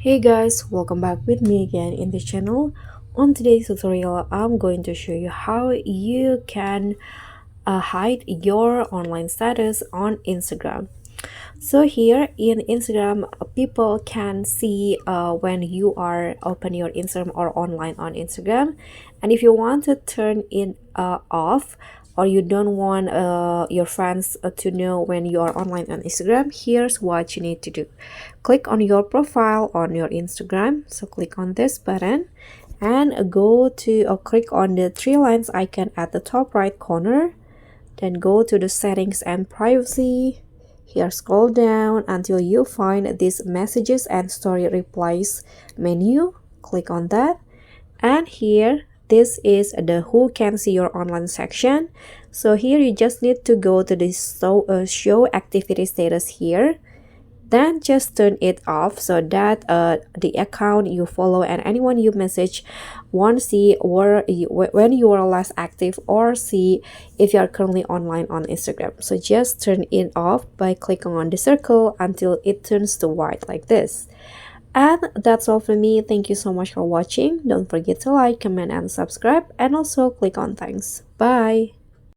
Hey guys, welcome back with me again in the channel. On today's tutorial, I'm going to show you how you can hide your online status on Instagram. So here in Instagram, people can see when you are open your Instagram or online on Instagram. And if you want to turn it off, or you don't want your friends to know when you are online on Instagram, here's what you need to do. Click on your profile on your Instagram. So click on this button and go to or click on the three lines icon at the top right corner. Then go to the settings and privacy. Here scroll down until you find this messages and story replies menu. Click on that. And here this is the who can see your online section. So here you just need to go to this show activity status here, then just turn it off so that the account you follow and anyone you message won't see when you are less active or see if you are currently online on Instagram. So just turn it off by clicking on the circle until it turns to white like this. And that's all for me. Thank you so much for watching. Don't forget to like, comment, and subscribe, and also click on thanks. Bye.